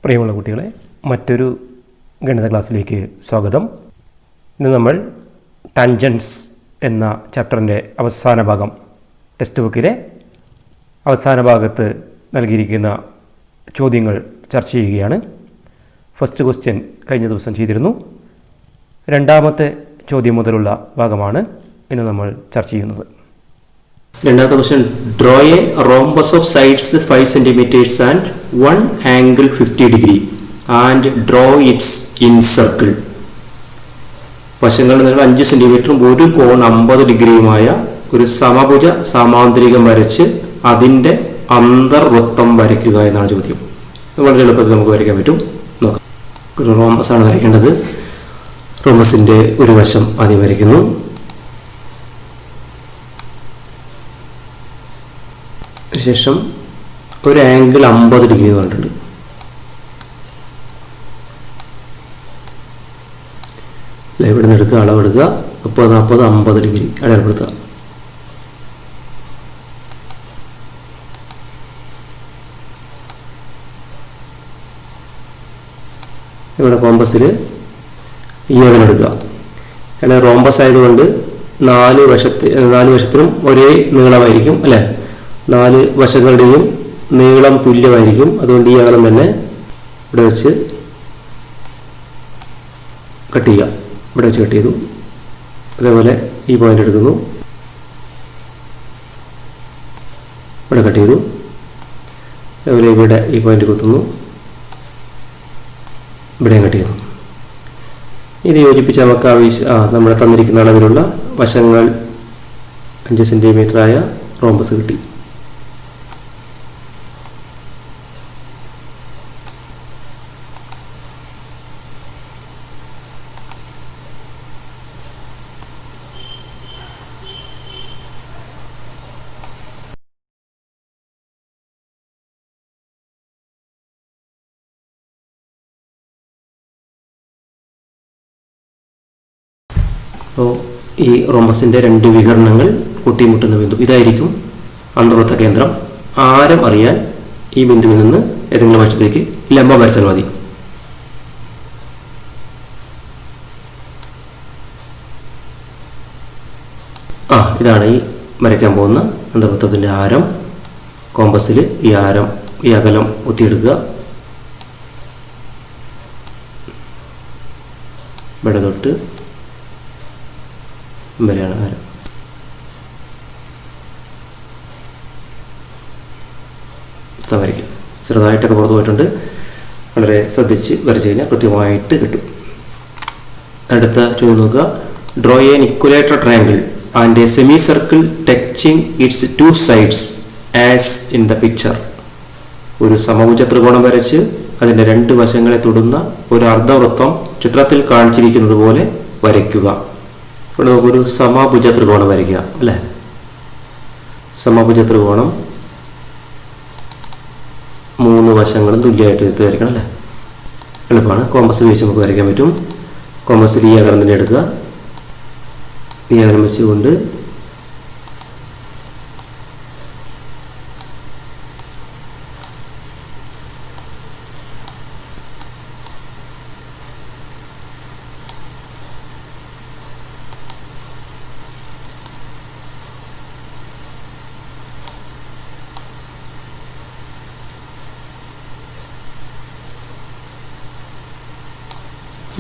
പ്രിയമുള്ള കുട്ടികളെ, മറ്റൊരു ഗണിത ക്ലാസ്സിലേക്ക് സ്വാഗതം. ഇന്ന് നമ്മൾ ടാൻജൻസ് എന്ന ചാപ്റ്ററിൻ്റെ അവസാന ഭാഗം, ടെക്സ്റ്റ് ബുക്കിലെ അവസാന ഭാഗത്ത് നൽകിയിരിക്കുന്ന ചോദ്യങ്ങൾ ചർച്ച ചെയ്യുകയാണ്. ഫസ്റ്റ് ക്വസ്റ്റ്യൻ കഴിഞ്ഞ ദിവസം ചെയ്തിരുന്നു. രണ്ടാമത്തെ ചോദ്യം മുതലുള്ള ഭാഗമാണ് ഇന്ന് നമ്മൾ ചർച്ച ചെയ്യുന്നത്. രണ്ടാമത്തെ question, draw A rhombus of sides 5 cm and 1 angle 50 degree and draw it's in circle. വശങ്ങളുടെ നീളം 5 സെന്റിമീറ്ററും ഒരു കോൺ 50 ഡിഗ്രിയുമായ ഒരു സമഭുജ സാമാന്തരികം വരച്ച് അതിൻ്റെ അന്തർവൃത്തം വരയ്ക്കുക എന്നാണ് ചോദ്യം. വളരെ എളുപ്പത്തിൽ നമുക്ക് വരയ്ക്കാൻ പറ്റും. നോക്കാം. ഒരു റോംബസ് ആണ് വരയ്ക്കേണ്ടത്. റോംബസിൻ്റെ ഒരു വശം ആദ്യം വരയ്ക്കുന്നു. ശേഷം ഒരു ആംഗിൾ 50 ഡിഗ്രി കണ്ടിട്ടുണ്ട്. ഇവിടെ നിന്ന് എടുക്കുക, അളവെടുക്കുക, 30, 40, 50 ഡിഗ്രി അടയാളപ്പെടുത്തുക. ഇവിടെ കോമ്പസിൽ ഈ അകലെടുക്കുക. കാരണം റോംബസ് ആയതുകൊണ്ട് നാല് വശത്തിനും ഒരേ നീളമായിരിക്കും അല്ലേ. 4 വശങ്ങളുടെയും നീളം തുല്യമായിരിക്കും. അതുകൊണ്ട് ഈ അകലം തന്നെ ഇവിടെ വെച്ച് കട്ട് ചെയ്യുക. ഇവിടെ വെച്ച് കട്ട് ചെയ്തു. അതേപോലെ ഈ പോയിന്റ് എടുക്കുന്നു, ഇവിടെ കട്ട് ചെയ്തു. അതേപോലെ ഇവിടെ ഈ പോയിന്റ് കുത്തുന്നു, ഇവിടെയും കട്ട് ചെയ്യുന്നു. ഇത് യോജിപ്പിച്ച് നമുക്ക് നമ്മൾ തന്നിരിക്കുന്ന അളവിലുള്ള വശങ്ങൾ 5 സെന്റിമീറ്റർ ആയ റോംബസ് കിട്ടി. അപ്പോൾ ഈ റോംബസിൻ്റെ 2 വികരണങ്ങൾ കൂട്ടിമുട്ടുന്ന ബിന്ദു ഇതായിരിക്കും അന്തർവൃത്ത കേന്ദ്രം. ആരം അറിയാൻ ഈ ബിന്ദുവിൽ നിന്ന് ഏതെങ്കിലും വശത്തേക്ക് ലംബം വരച്ചാൽ മതി. ഇതാണ് ഈ വരയ്ക്കാൻ പോകുന്ന അന്തർവൃത്തത്തിൻ്റെ ആരം. കോമ്പസിൽ ഈ അകലം ഒത്തിയെടുക്കുക. ഇവിടെ തൊട്ട് വരെയാണ് ആരം. വരയ്ക്കുക. ചെറുതായിട്ടൊക്കെ പുറത്തു പോയിട്ടുണ്ട്. വളരെ ശ്രദ്ധിച്ച് വരച്ചു കഴിഞ്ഞാൽ കൃത്യമായിട്ട് കിട്ടും. അടുത്ത ചോദ്യം നോക്കുക. Draw N equilateral triangle and A semi circle touching it's 2 sides as in the picture. ഒരു സമഭുജ ത്രികോണം വരച്ച് അതിൻ്റെ 2 വശങ്ങളെ തൊടുന്ന ഒരു അർദ്ധവൃത്തം ചിത്രത്തിൽ കാണിച്ചിരിക്കുന്നത് പോലെ വരയ്ക്കുക. ഇവിടെ നമുക്കൊരു സമഭുജ ത്രികോണം വരയ്ക്കുക അല്ലേ. സമഭുജ ത്രികോണം 3 വശങ്ങളും തുല്യമായിട്ട് എടുത്ത് വരയ്ക്കണം അല്ലേ. എളുപ്പമാണ്. കോമ്പസ് ഉപയോഗിച്ച് നമുക്ക് വരയ്ക്കാൻ പറ്റും. കോമ്പസിൽ ഈ അകലം തന്നെ എടുക്കുക. ഈ അകലം വെച്ചുകൊണ്ട്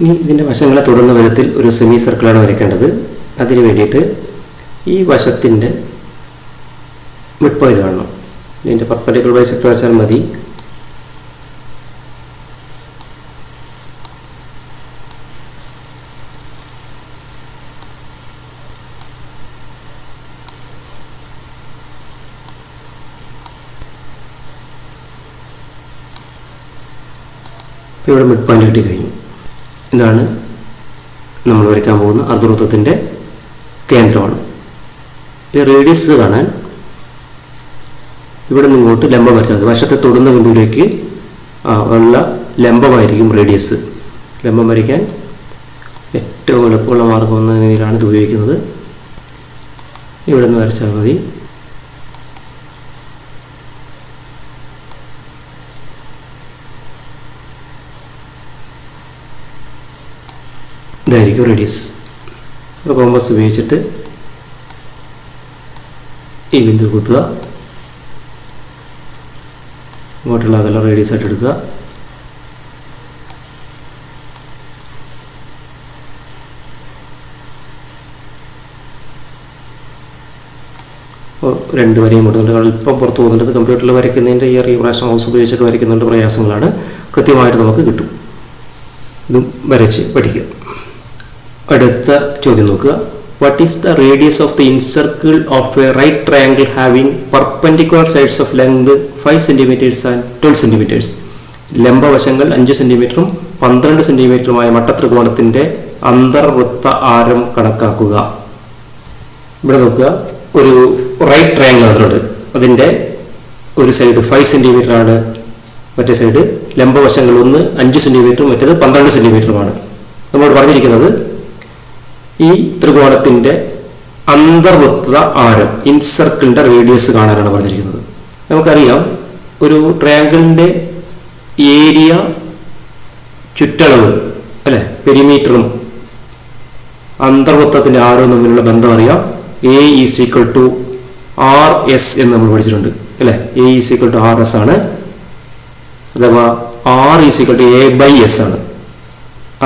ഇനി ഇതിൻ്റെ വശങ്ങളെ തൊടുന്ന വിധത്തിൽ ഒരു സെമി സർക്കിളാണ് വരയ്ക്കേണ്ടത്. അതിന് വേണ്ടിയിട്ട് ഈ വശത്തിൻ്റെ മിഡ് പോയിന്റ് കാണണം. ഇതിൻ്റെ പെർപെൻഡിക്കുലർ ബൈസെക്ടർ വരച്ചാൽ മതി. ഇവിടെ മിഡ് പോയിന്റ് കിട്ടിക്കഴിഞ്ഞു. ഇതാണ് നമ്മൾ വരയ്ക്കാൻ പോകുന്ന അർദ്ധവൃത്തത്തിൻ്റെ കേന്ദ്രമാണ്. ഈ റേഡിയസ് കാണാൻ ഇവിടെ നിന്ന് ഇങ്ങോട്ട് ലംബം വരച്ചാൽ മതി. വശത്തെ തൊടുന്ന ബിന്ദുവിലേക്ക് ഉള്ള ലംബമായിരിക്കും റേഡിയസ്. ലംബം വരയ്ക്കാൻ ഏറ്റവും എളുപ്പമുള്ള മാർഗം എന്ന രീതിയിലാണ് ഇത് ഉപയോഗിക്കുന്നത്. ഇവിടെ നിന്ന് വരച്ചാൽ മതി. ഇതായിരിക്കും റേഡിയസ്. ഒരു കോമ്പസ് ഉപയോഗിച്ചിട്ട് ഈ ബിന്ദു കുത്തുക, ഇങ്ങോട്ടുള്ള അതെല്ലാം റേഡിയസ് ആയിട്ട് എടുക്കുക. രണ്ട് വരയും കൊടുക്കുന്നുണ്ട്. അല്പം പുറത്ത് പോകുന്നുണ്ട്. കമ്പ്യൂട്ടറിൽ വരയ്ക്കുന്നതിൻ്റെ ഈ റീഫ്രാക്ഷൻ ഹൗസ് ഉപയോഗിച്ചിട്ട് വരയ്ക്കുന്നുണ്ട്, പ്രയാസങ്ങളാണ്. കൃത്യമായിട്ട് നമുക്ക് കിട്ടും. ഇതും വരച്ച് പഠിക്കുക. അടുത്ത ചോദ്യം നോക്കുക. What is the radius of the incircle of a right triangle having perpendicular sides of length 5 centimetres and 12 centimetres? ലംബവശങ്ങൾ 5 സെൻറ്റിമീറ്ററും 12 സെൻറ്റിമീറ്ററുമായ മട്ടത്രികോണത്തിൻ്റെ അന്തർവൃത്ത ആരം കണക്കാക്കുക. ഇവിടെ നോക്കുക, ഒരു റൈറ്റ് ട്രയാങ്കിൾ അതിലുണ്ട്. അതിൻ്റെ ഒരു സൈഡ് 5 സെൻറ്റിമീറ്റർ ആണ്, മറ്റേ സൈഡ് ലംബവശങ്ങൾ ഒന്ന് 5 സെൻറ്റിമീറ്ററും മറ്റേത് 12 സെൻറ്റിമീറ്ററുമാണ്. നമ്മളോട് പറഞ്ഞിരിക്കുന്നത് ഈ ത്രികോണത്തിൻ്റെ അന്തർവൃത്ത ആരം, ഇൻസർക്കിളിൻ്റെ റേഡിയസ് കാണാനാണ് പറഞ്ഞിരിക്കുന്നത്. നമുക്കറിയാം, ഒരു ട്രയാങ്കിളിൻ്റെ ഏരിയ, ചുറ്റളവ് അല്ലേ, പെരിമീറ്ററും അന്തർവൃത്തത്തിൻ്റെ ആരവും തമ്മിലുള്ള ബന്ധം അറിയാം. A is equal to RS എന്ന് നമ്മൾ പഠിച്ചിട്ടുണ്ട് അല്ലേ. A is equal to RS ആണ്, അഥവാ R is equal to A/S ആണ്.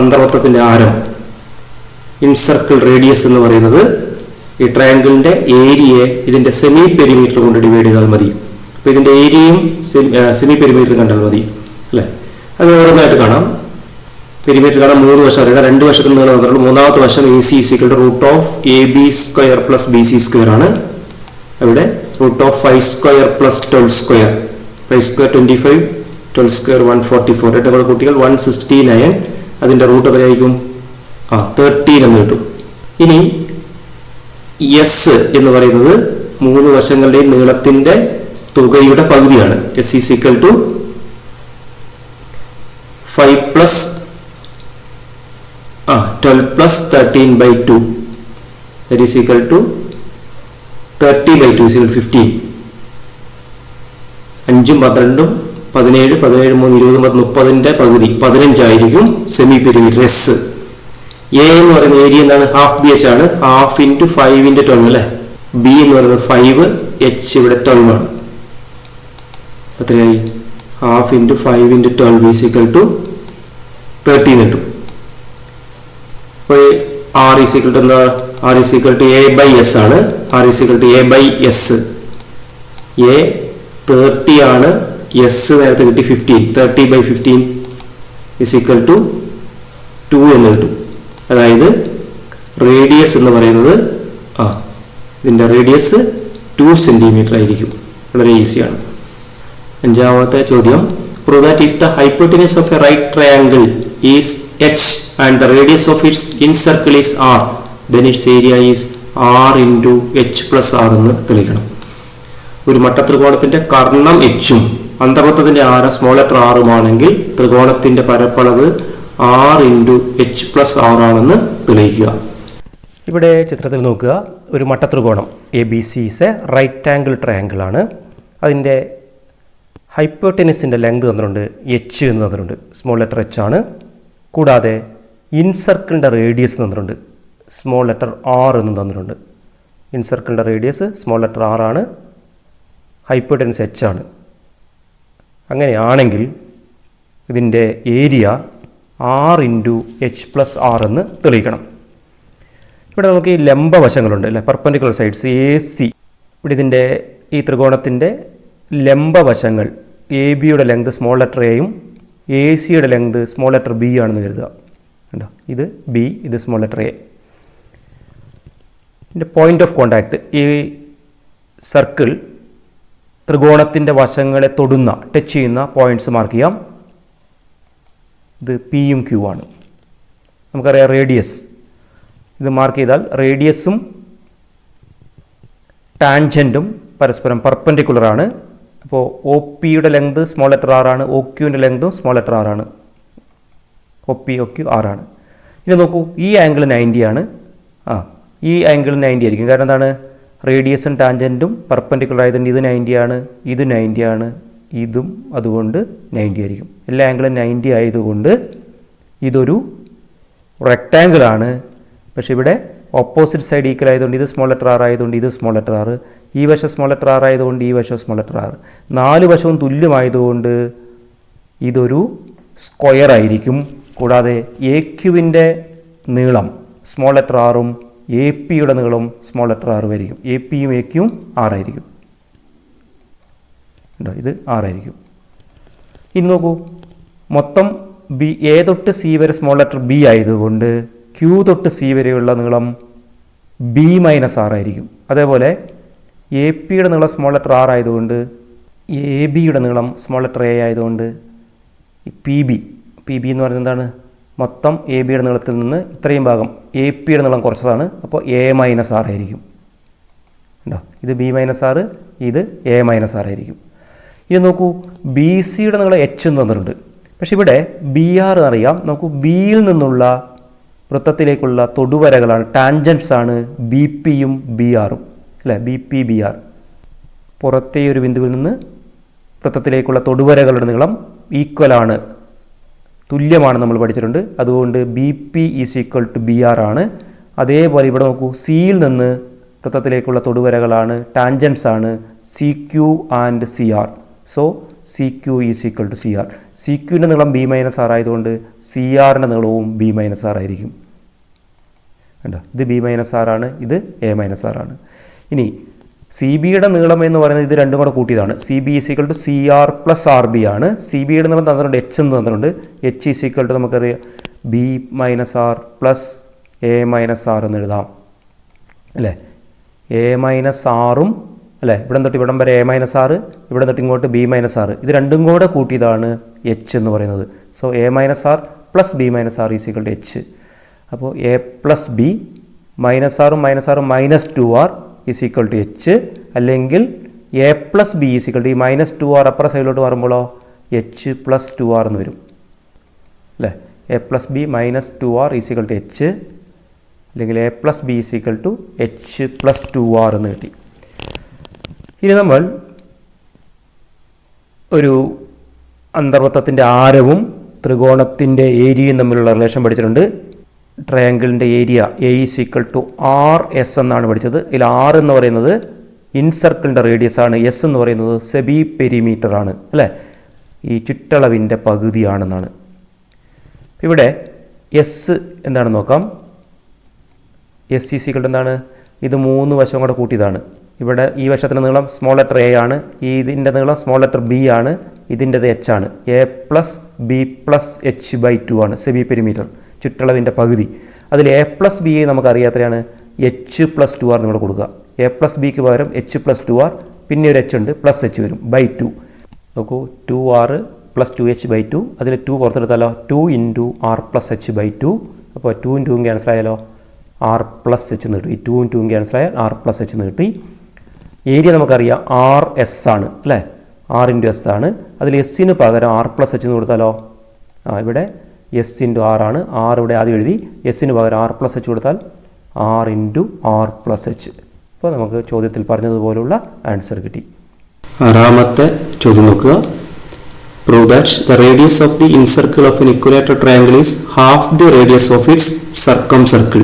അന്തർവൃത്തത്തിൻ്റെ ആരം, ഇൻസർക്കിൾ റേഡിയസ് എന്ന് പറയുന്നത് ഈ ട്രയാങ്കിളിൻ്റെ ഏരിയയെ ഇതിൻ്റെ സെമി പെരിമീറ്റർ കൊണ്ട് ഡിവൈഡ് ചെയ്താൽ മതി. അപ്പോൾ ഇതിൻ്റെ ഏരിയയും സെമി പെരിമീറ്ററും കണ്ടാൽ മതി അല്ലേ. അത് ഓരോന്നായിട്ട് കാണാം. പെരിമീറ്റർ കാണാൻ 3 വശം അറിയാം. 2 വശത്തിൽ നീളം മാത്രമേ. മൂന്നാമത്തെ വശം AC equal to root of AB² plus BC² ആണ്. അവിടെ റൂട്ട് ഓഫ് 5² പ്ലസ് 12². 5² 25, 12² 144. ഏറ്റവും കൂടുതൽ കുട്ടികൾ 169. അതിൻ്റെ റൂട്ട് എത്രയായിരിക്കും? 13 എന്ന് കിട്ടും. ഇനി S എന്ന് പറയുന്നത് 3 വശങ്ങളുടെയും നീളത്തിൻ്റെ തുകയുടെ പകുതിയാണ്. S is equal to 5 plus 12 plus 13/2. that is equal to 30/2 is equal to 15. 5ഉം 12ഉം 17, 17, 3, 20, 30ന്റെ പകുതി 15 ആയിരിക്കും സെമി പെരിമീറ്റർ S. A എന്ന് പറയുന്ന ഏരിയ എന്താണ്? ഹാഫ് BH ആണ്. ഹാഫ് ഇൻറ്റു 5 ഇൻറ്റു 12 അല്ലേ. B എന്ന് പറയുന്നത് 5, H ഇവിടെ 12 ആണ്. എത്രയായി? Half into 5 into 12 is equal to 13 കിട്ടും. അപ്പോൾ R ഈസ് ഈക്വൽ ടു എന്താ? R is equal to A/S ആണ്. R is equal to A/S. A 30 ആണ്, S നേരത്തെ കിട്ടി 15. 30/15 ഈസ് ഈക്വൽ ടു 2 എന്ന് കിട്ടും. അതായത് റേഡിയസ് എന്ന് പറയുന്നത് ഇതിൻ്റെ റേഡിയസ് 2 സെൻറ്റിമീറ്റർ ആയിരിക്കും. വളരെ ഈസിയാണ്. 5ാമത്തെ ചോദ്യം. Prove that if the hypotenuse of a right triangle is H and the radius of its incircle is R, then its area is R into H plus R എന്ന് തെളിയിക്കണം. ഒരു മട്ടത്രികോണത്തിൻ്റെ കർണം H-ഉം അന്തർവൃത്തത്തിൻ്റെ ആരം സ്മോൾ ലെറ്റർ R-ഉം ആണെങ്കിൽ ത്രികോണത്തിൻ്റെ പരപ്പളവ് R into H plus R ആണെന്ന് തെളിയിക്കുക. ഇവിടെ ചിത്രത്തിൽ നോക്കുക, ഒരു മട്ടത്രികോണം ABC is a right angle triangle ആണ്. അതിൻ്റെ ഹൈപ്പോട്ടനസിൻ്റെ ലെങ്ത് തന്നിട്ടുണ്ട്, H എന്ന് തന്നിട്ടുണ്ട്, സ്മോൾ ലെറ്റർ H ആണ്. കൂടാതെ ഇൻസർക്കിളിൻ്റെ റേഡിയസ് തന്നിട്ടുണ്ട്, സ്മോൾ ലെറ്റർ R എന്ന് തന്നിട്ടുണ്ട്. ഇൻസർക്കിളിൻ്റെ റേഡിയസ് സ്മോൾ ലെറ്റർ R ആണ്, ഹൈപ്പോട്ടനസ് H ആണ്. അങ്ങനെയാണെങ്കിൽ ഇതിൻ്റെ area R into H plus R എന്ന് തെളിയിക്കണം. ഇവിടെ നമുക്ക് ഈ ലംബവശങ്ങളുണ്ട് അല്ലേ, പെർപെൻഡിക്കുലർ സൈഡ്സ് AC. ഇവിടെ ഇതിൻ്റെ ഈ ത്രികോണത്തിൻ്റെ ലംബവശങ്ങൾ AB-യുടെ ലെങ്ത് സ്മോൾ ലെറ്റർ എയും AC-യുടെ ലെങ്ത് സ്മോൾ ലെറ്റർ B ആണെന്ന് കരുതുക. കണ്ടോ, ഇത് B, ഇത് സ്മോൾ ലെറ്റർ എ. ഇതിൻ്റെ പോയിൻ്റ് ഓഫ് കോണ്ടാക്ട്, ഈ സർക്കിൾ ത്രികോണത്തിൻ്റെ വശങ്ങളെ ടച്ച് ചെയ്യുന്ന പോയിൻറ്റ്സ് മാർക്ക് ചെയ്യാം. ഇത് P-യും Q ആണ്. നമുക്കറിയാം റേഡിയസ്, ഇത് മാർക്ക് ചെയ്താൽ റേഡിയസും ടാൻജൻറ്റും പരസ്പരം പെർപെൻഡിക്കുലർ ആണ്. അപ്പോൾ OP-യുടെ ലെങ്ത് സ്മോൾ ലെറ്റർ R ആണ്, OQ-ൻ്റെ ലെങ്തും സ്മോൾ ലെറ്റർ R ആണ്. OP, OQ, R ആണ്. ഇനി നോക്കൂ, ഈ ആംഗിൾ 90 ആണ്. ഈ ആംഗിൾ 90 ആയിരിക്കും. കാരണം എന്താണ്? റേഡിയസും ടാൻജൻറ്റും പെർപെൻഡിക്കുലർ ആയതുകൊണ്ട് ഇത് 90 ആണ്, ഇത് 90 ആണ്, ഇതും അതുകൊണ്ട് 90 ആയിരിക്കും. എല്ലാ ആംഗിളും 90 ആയതുകൊണ്ട് ഇതൊരു റെക്റ്റാങ്കിൾ ആണ്. പക്ഷേ ഇവിടെ ഓപ്പോസിറ്റ് സൈഡ് ഈക്വൽ ആയതുകൊണ്ട് ഇത് സ്മോൾ ലെറ്റർ ആർ ആയതുകൊണ്ട് ഇത് സ്മോൾ ലെറ്റർ ആർ, ഈ വശം സ്മോൾ ലെറ്റർ ആർ ആയതുകൊണ്ട് ഈ വശം സ്മോൾ ലെറ്റർ ആർ. 4 വശവും തുല്യമായതുകൊണ്ട് ഇതൊരു സ്ക്വയർ ആയിരിക്കും. കൂടാതെ എ ക്യൂവിൻ്റെ നീളം സ്മോൾ ലെറ്റർ ആറും എ പിയുടെ നീളം സ്മോൾ ലെറ്റർ ആറും ആയിരിക്കും. എ പിയും എ ക്യൂവും ആറായിരിക്കും. ഇത് ആറായിരിക്കും. ഇനി നോക്കൂ, മൊത്തം ബി എ തൊട്ട് സി വരെ സ്മോൾ ലെറ്റർ ബി ആയതുകൊണ്ട് ക്യൂ തൊട്ട് സി വരെയുള്ള നീളം ബി മൈനസ് ആർ ആയിരിക്കും. അതേപോലെ എ പിയുടെ നീളം സ്മോൾ ലെറ്റർ ആർ ആയതുകൊണ്ട് എ ബിയുടെ നീളം സ്മോൾ ലെറ്റർ എ ആയതുകൊണ്ട് പി ബി എന്ന് പറയുന്നത് എന്താണ്? മൊത്തം എ ബിയുടെ നീളത്തിൽ നിന്ന് ഇത്രയും ഭാഗം എ പിയുടെ നീളം കുറച്ചതാണ്. അപ്പോൾ എ മൈനസ് ആർ ആയിരിക്കും. ഉണ്ടോ? ഇത് ബി മൈനസ് ആർ, ഇത് എ മൈനസ് ആർ ആയിരിക്കും. ഇത് നോക്കൂ, ബി സിയുടെ നീളം എച്ച് എന്ന് തന്നിട്ടുണ്ട്. പക്ഷെ ഇവിടെ ബി ആർ എന്നറിയാം. നമുക്ക് ബിയിൽ നിന്നുള്ള വൃത്തത്തിലേക്കുള്ള തൊടുവരകളാണ്, ടാൻജൻസ് ആണ് ബി പിയും ബി ആറും, അല്ലേ? B P B R. പുറത്തെ ഒരു ബിന്ദുവിൽ നിന്ന് വൃത്തത്തിലേക്കുള്ള തൊടുവരകളുടെ നീളം ഈക്വലാണ്, തുല്യമാണ് നമ്മൾ പഠിച്ചിട്ടുണ്ട്. അതുകൊണ്ട് B P is equal to B R ആണ്. അതേപോലെ ഇവിടെ നോക്കൂ, സിയിൽ നിന്ന് വൃത്തത്തിലേക്കുള്ള തൊടുവരകളാണ്, ടാൻജൻസ് ആണ് C Q and C R. So C Q is equal to C R. C ക്യുവിൻ്റെ നീളം ബി മൈനസ് ആർ ആയതുകൊണ്ട് സി ആറിൻ്റെ നീളവും ബി മൈനസ് ആർ ആയിരിക്കും. കണ്ടോ? ഇത് ബി മൈനസ് ആർ ആണ്, ഇത് എ മൈനസ് ആർ ആണ്. ഇനി സി ബിയുടെ നീളം എന്ന് പറയുന്നത് ഇത് രണ്ടും കൂടെ കൂട്ടിയതാണ്. C B is equal to C R plus R B ആണ്. സി ബിയുടെ നീളം തന്നിട്ടുണ്ട്, എച്ച് എന്ന് തന്നിട്ടുണ്ട്. എച്ച് ഈസ് ഈക്വൽ ടു നമുക്കറിയാം B minus R plus A minus R എന്ന് എഴുതാം, അല്ലേ? എ മൈനസ് ആറും, അല്ലേ? ഇവിടെ തൊട്ട് ഇവിടം വരെ എ മൈനസ് ആറ്, ഇവിടെ തൊട്ട് ഇങ്ങോട്ട് ബി മൈനസ് ആറ്, ഇത് രണ്ടും കൂടെ കൂട്ടിയതാണ് എച്ച് എന്ന് പറയുന്നത്. So A minus R plus B minus R is equal to H. അപ്പോൾ എ പ്ലസ് ബി മൈനസ് ആറും minus 2r is equal to H. അല്ലെങ്കിൽ A plus B is equal to ഈ മൈനസ് 2r അപ്പുറ സൈഡിലോട്ട് മാറുമ്പോഴോ H plus 2r എന്ന് വരും, അല്ലേ? A plus B minus 2r is equal to H, അല്ലെങ്കിൽ A plus B is equal to H plus 2r എന്ന് കിട്ടി. ഇനി നമ്മൾ ഒരു അന്തർവൃത്തത്തിൻ്റെ ആരവും ത്രികോണത്തിൻ്റെ ഏരിയയും തമ്മിലുള്ള റിലേഷൻ പഠിച്ചിട്ടുണ്ട്. ട്രയാങ്കിളിൻ്റെ area A is equal to R S എന്നാണ് പഠിച്ചത്. ഇതിൽ ആർ എന്ന് പറയുന്നത് ഇൻസർക്കിളിൻ്റെ റേഡിയസ് ആണ്, എസ് എന്ന് പറയുന്നത് സെബി പെരിമീറ്റർ ആണ്, അല്ലേ? ഈ ചുറ്റളവിൻ്റെ പകുതിയാണെന്നാണ്. ഇവിടെ എസ് എന്താണെന്ന് നോക്കാം. എസ് ഈസ് ഈക്വൽ ടു എന്താണ്? ഇത് 3 വശം കൂടെ കൂട്ടിയതാണ്. ഇവിടെ ഈ വശത്തിൻ്റെ നീളം സ്മോൾ ലെറ്റർ എ ആണ്, ഇതിൻ്റെ നീളം സ്മോൾ ലെറ്റർ ബി ആണ്, ഇതിൻ്റെത് എച്ച് ആണ്. A plus B plus H by 2 ആണ് സെബി പെരിമീറ്റർ, ചുറ്റളവിൻ്റെ പകുതി. അതിൽ എ പ്ലസ് ബി നമുക്കറിയാത്രയാണ് എച്ച് പ്ലസ് 2r നമ്മൾ കൊടുക്കുക. എ പ്ലസ് ബിക്ക് പകരം എച്ച് പ്ലസ് 2r, പിന്നെ ഒരു എച്ച് ഉണ്ട്, പ്ലസ് എച്ച് വരും, ബൈ 2. നോക്കൂ, 2r പ്ലസ് 2h ബൈ 2, അതിൽ 2 പുറത്തെടുത്താലോ 2 into R plus H by 2. അപ്പോൾ 2 ഇൻറ്റു ക്യാൻസൽ ആയാലോ ആർ പ്ലസ് എച്ച് എന്ന് കിട്ടി. 2 ഇൻറ്റു ക്യാൻസൽ ആയാൽ ആർ പ്ലസ് എച്ച് എന്ന് കിട്ടി. ഏരിയ നമുക്കറിയാം ആർ എസ് ആണ്, അല്ലേ? ആർ ഇൻറ്റു എസ് ആണ്. അതിൽ എസ്സിന് പകരം ആർ പ്ലസ് എച്ച് എന്ന് കൊടുത്താലോ, ഇവിടെ എസ് ഇൻറ്റു ആർ ആണ്. ആർ ഇവിടെ ആദ്യം എഴുതി, എസ്സിന് പകരം ആർ പ്ലസ് എച്ച് കൊടുത്താൽ R into R plus H. അപ്പോൾ നമുക്ക് ചോദ്യത്തിൽ പറഞ്ഞതുപോലുള്ള ആൻസർ കിട്ടി. ആറാമത്തെ ചോദ്യം നോക്കുക. Prove that the radius of the incircle of an equilateral triangle is half the radius of its circumcircle.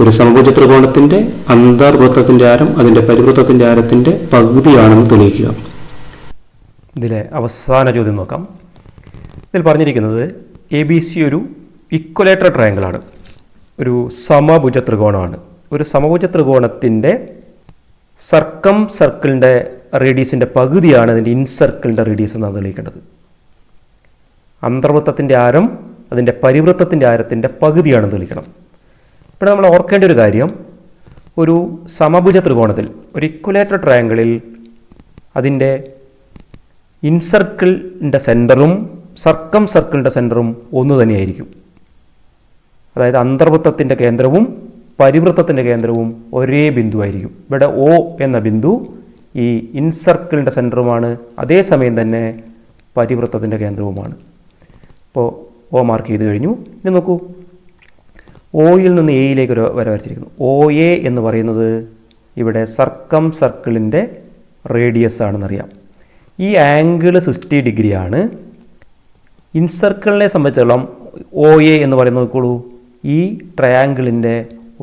ഒരു സമഭുജ ത്രികോണത്തിൻ്റെ അന്തർവൃത്തത്തിൻ്റെ ആരം അതിൻ്റെ പരിവൃത്തത്തിൻ്റെ ആരത്തിൻ്റെ പകുതിയാണെന്ന് തെളിയിക്കുക. ഇതിലെ അവസാന ചോദ്യം നോക്കാം. ഇതിൽ പറഞ്ഞിരിക്കുന്നത് എ ബി സി ഒരു ഇക്വലേറ്റർ ട്രയാങ്കിളാണ്, ഒരു സമഭുജ ത്രികോണമാണ്. ഒരു സമഭുജ ത്രികോണത്തിൻ്റെ സർക്കം സർക്കിളിൻ്റെ റേഡിയസിൻ്റെ പകുതിയാണ് അതിൻ്റെ ഇൻസർക്കിളിൻ്റെ റേഡിയസ് എന്നാണ് തെളിയിക്കേണ്ടത്. അന്തർവൃത്തത്തിൻ്റെ ആരം അതിൻ്റെ പരിവൃത്തത്തിൻ്റെ ആരത്തിൻ്റെ പകുതിയാണ് തെളിയിക്കണം. ഇവിടെ നമ്മൾ ഓർക്കേണ്ട ഒരു കാര്യം, ഒരു സമഭുജ ത്രികോണത്തിൽ, ഒരു ഇക്വലേറ്റർ ട്രയാങ്കിളിൽ അതിൻ്റെ ഇൻസർക്കിളിൻ്റെ സെൻറ്ററും സർക്കം സർക്കിളിൻ്റെ സെൻറ്ററും ഒന്ന് തന്നെയായിരിക്കും. അതായത് അന്തർവൃത്തത്തിൻ്റെ കേന്ദ്രവും പരിവൃത്തത്തിൻ്റെ കേന്ദ്രവും ഒരേ ബിന്ദുവായിരിക്കും. ഇവിടെ ഒ എന്ന ബിന്ദു ഈ ഇൻസർക്കിളിൻ്റെ സെൻറ്ററുമാണ്, അതേസമയം തന്നെ പരിവൃത്തത്തിൻ്റെ കേന്ദ്രവുമാണ്. അപ്പോൾ ഒ മാർക്ക് ചെയ്ത് കഴിഞ്ഞു. ഇനി നോക്കൂ, ഒയിൽ നിന്ന് എയിലേക്ക് ഒരു വര വരച്ചിരിക്കുന്നു. ഒ എ എന്ന് പറയുന്നത് ഇവിടെ സർക്കം സർക്കിളിൻ്റെ റേഡിയസ് ആണെന്നറിയാം. ഈ ആംഗിൾ 60 ഡിഗ്രിയാണ്. ഇൻസർക്കിളിനെ സംബന്ധിച്ചിടത്തോളം ഒ എ എന്ന് പറയുന്നത് നോക്കോളൂ ഈ ട്രയാങ്കിളിൻ്റെ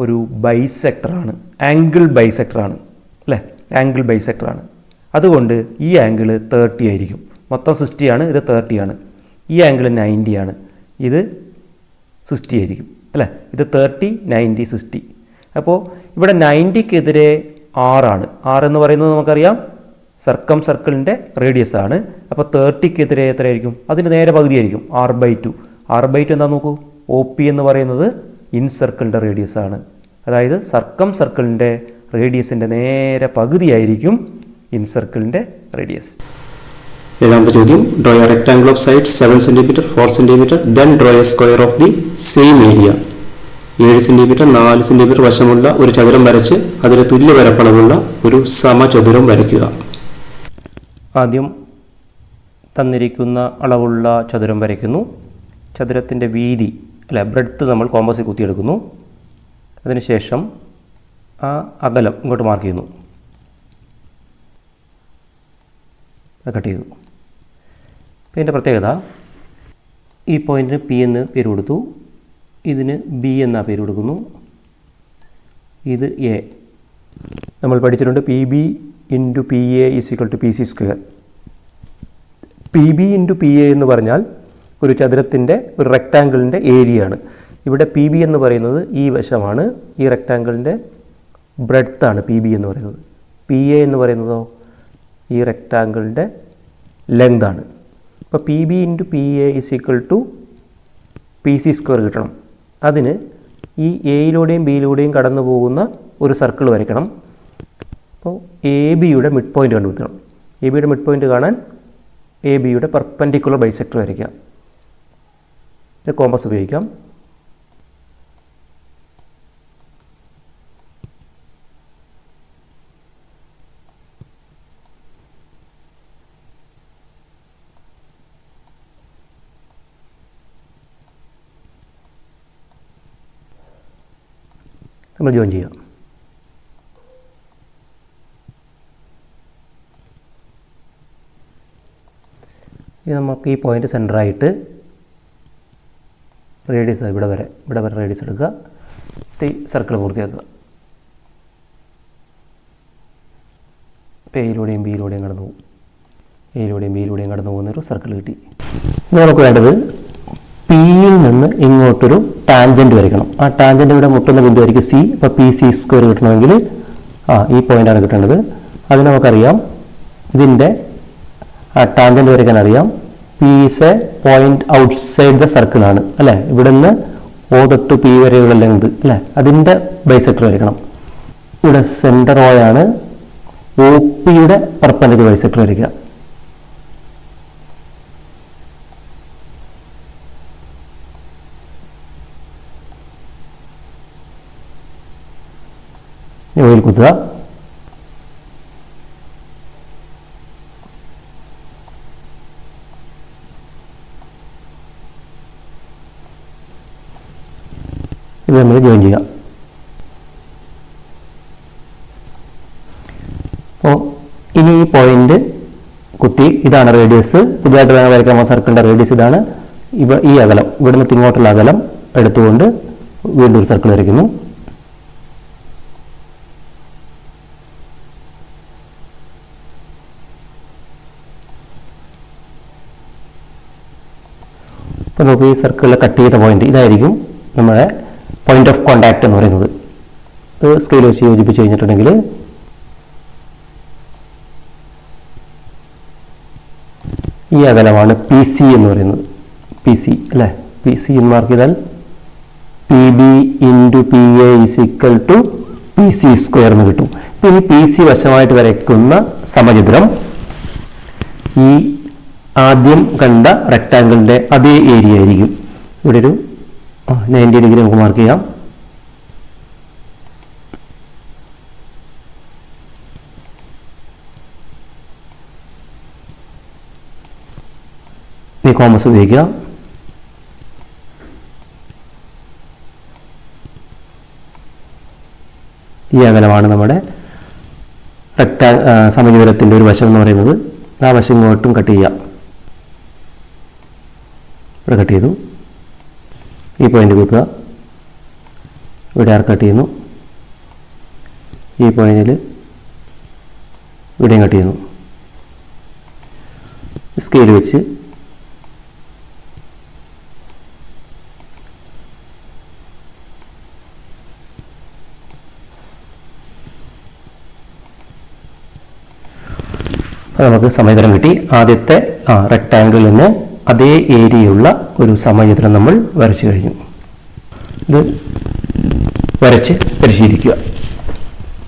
ഒരു ബൈസെക്ടറാണ്, ആംഗിൾ ബൈസെക്ടറാണ് അല്ലേ, ആംഗിൾ ബൈസെക്ടറാണ്. അതുകൊണ്ട് ഈ ആംഗിൾ 30 ആയിരിക്കും. മൊത്തം 60 ആണ്, ഇത് 30 ആണ്. ഈ ആംഗിൾ 90 ആണ്, ഇത് 60 ആയിരിക്കും അല്ലേ. ഇത് 30, 90, 60. അപ്പോൾ ഇവിടെ 90-ക്കെതിരെ 6 ആണ്. 6 എന്ന് പറയുന്നത് നമുക്കറിയാം സർക്കിളിൻ്റെ റേഡിയസ് ആണ്. അപ്പോൾ 30-ക്കെതിരെ എത്രയായിരിക്കും? അതിന് നേരെ പകുതിയായിരിക്കും, r/2. r/2 എന്താ നോക്കൂ, OP എന്ന് പറയുന്നത് ഇൻസർക്കിളിൻ്റെ റേഡിയസ് ആണ്. അതായത് സർക്കിളിൻ്റെ റേഡിയസിൻ്റെ നേരെ പകുതിയായിരിക്കും ഇൻസർക്കിളിൻ്റെ റേഡിയസ്. ഏഴാമത്തെ ചോദ്യം, draw A rectangle of side 7 cm, 4 cm, then draw A square of the same area. 7 cm, 4 cm വശമുള്ള ഒരു ചതുരം വരച്ച് അതിന് തുല്യ പരപ്പളവുള്ള ഒരു സമചതുരം വരയ്ക്കുക. ആദ്യം തന്നിരിക്കുന്ന അളവുള്ള ചതുരം വരയ്ക്കുന്നു. ചതുരത്തിൻ്റെ വീതി അല്ല ബ്രെഡ്ത്ത് നമ്മൾ കോമ്പസിൽ കുത്തിയെടുക്കുന്നു. അതിനുശേഷം ആ അകലം ഇങ്ങോട്ട് മാർക്ക് ചെയ്യുന്നു, കട്ട് ചെയ്തു. അപ്പോൾ ഇതിൻ്റെ പ്രത്യേകത, ഈ പോയിൻറ്റിന് P എന്ന് പേര് കൊടുത്തു, ഇതിന് B എന്ന പേര് കൊടുക്കുന്നു, ഇത് A. നമ്മൾ പഠിച്ചിട്ടുണ്ട് PB × PA = PC². PB × PA എന്ന് പറഞ്ഞാൽ ഒരു ചതുരത്തിൻ്റെ ഒരു റെക്റ്റാങ്കിളിൻ്റെ ഏരിയയാണ്. ഇവിടെ PB എന്ന് പറയുന്നത് ഈ വശമാണ്, ഈ റെക്റ്റാങ്കിളിൻ്റെ ബ്രെഡ്ത്താണ് PB എന്ന് പറയുന്നത്. PA എന്ന് പറയുന്നതോ ഈ റെക്റ്റാങ്കിളിൻ്റെ ലെങ്താണ്. അപ്പോൾ PB × PA = PC² കിട്ടണം. അതിന് ഈ എയിലൂടെയും ബിയിലൂടെയും കടന്നു പോകുന്ന ഒരു സർക്കിൾ വരയ്ക്കണം. അപ്പോൾ AB-യുടെ മിഡ് പോയിൻ്റ് കണ്ടുപിടിക്കണം. AB-യുടെ മിഡ് പോയിൻ്റ് കാണാൻ AB-യുടെ പെർപെൻഡിക്കുലർ ബൈസെക്ടർ വരയ്ക്കാം. ഇത് കോമ്പസ് ഉപയോഗിക്കാം. നമ്മൾ ജോയിൻ ചെയ്യാം. ഇത് നമുക്ക് ഈ പോയിൻ്റ് സെൻറ്ററായിട്ട് റേഡിയസ് ഇവിടെ വരെ റേഡിയസ് എടുക്കുക. ഈ സർക്കിൾ പൂർത്തിയാക്കുക. അപ്പോൾ എയിലൂടെയും ബിയിലൂടെയും കടന്നു പോകും, എയിലൂടെയും ബിയിലൂടെയും കടന്നു പോകുന്നൊരു സർക്കിൾ കിട്ടി. നമുക്ക് വേണ്ടത് Pയിൽ നിന്ന് ഇങ്ങോട്ടൊരു ടാൻജൻറ്റ് വരയ്ക്കണം. ആ ടാൻജൻറ്റ് ഇവിടെ മുട്ടുന്ന ബിന്ദുവായിരിക്കും C. അപ്പോൾ PC² കിട്ടണമെങ്കിൽ ഈ പോയിൻ്റാണ് കിട്ടേണ്ടത്. അത് നമുക്കറിയാം, ഇതിൻ്റെ ആ ടാൻജൻറ്റ് വരയ്ക്കാൻ അറിയാം. P is a point outside the സർക്കിളാണ് അല്ലേ. ഇവിടെ നിന്ന് O തൊട്ട് P വരെയുള്ള ലെങ്ത് അല്ലേ, അതിൻ്റെ ബൈസെക്ടർ വരയ്ക്കണം. ഇവിടെ സെൻറ്റർ O ആണ്, OPയുടെ പെർപെൻഡിക്കുലർ ബൈസെക്ടർ വരയ്ക്കുക. ഓയിൽ കുത്തുക. ഇത് നമ്മൾ ജോയിൻ ചെയ്യാം. അപ്പോൾ ഇനി ഈ പോയിന്റ് കുത്തി, ഇതാണ് റേഡിയസ്. പുതിയതായിട്ട് വേണം വരയ്ക്കാൻ പോകുന്ന സർക്കിളിൻ്റെ റേഡിയസ് ഇതാണ്. ഈ അകലം ഇവിടെ നിന്ന് ഇങ്ങോട്ടുള്ള അകലം എടുത്തുകൊണ്ട് വീണ്ടും ഒരു സർക്കിൾ വരയ്ക്കുന്നു. അപ്പോൾ നമുക്ക് ഈ സർക്കിളിൽ കട്ട് ചെയ്ത പോയിന്റ് ഇതായിരിക്കും നമ്മുടെ പോയിന്റ് ഓഫ് കോണ്ടാക്ട് എന്ന് പറയുന്നത്. ഇത് സ്കെയിൽ വെച്ച് യോജിപ്പിച്ച് കഴിഞ്ഞിട്ടുണ്ടെങ്കിൽ ഈ അകലമാണ് PC എന്ന് പറയുന്നത്. PC അല്ലേ, PC എന്ന് മാർക്ക് ചെയ്താൽ PB × PA = PC² എന്ന് കിട്ടും. ഇനി PC വശമായിട്ട് വരയ്ക്കുന്ന സമചതുരം ഈ ആദ്യം കണ്ട റെക്റ്റാങ്കിളിൻ്റെ അതേ ഏരിയ ആയിരിക്കും. ഇവിടെ ഒരു 90 ഡിഗ്രി നമുക്ക് മാർക്ക് ചെയ്യാം. ഈ കോമ്പസ് ഉപയോഗിക്കുക. ഈ അകലമാണ് നമ്മുടെ സമചതുരത്തിൻ്റെ ഒരു വശം എന്ന് പറയുന്നത്. ആ വശം ഇങ്ങോട്ടും കട്ട് ചെയ്യാം. ഇവിടെ കട്ട് ചെയ്തു. ഈ പോയിന്റ് കുത്തുക. ഇവിടെ ആർക്ക് കട്ട് ചെയ്യുന്നു, ഈ പോയിന്റിൽ ഇവിടെയും കട്ട് ചെയ്യുന്നു. സ്കെയിൽ വെച്ച് നമുക്ക് സമചിത്രം കിട്ടി. ആദ്യത്തെ റെക്ടാങ്കിളിന് അതേ ഏരിയയുള്ള ഒരു സമചിത്രം നമ്മൾ വരച്ചു കഴിഞ്ഞു. ഇത് വരച്ച് പരിശീലിക്കുക.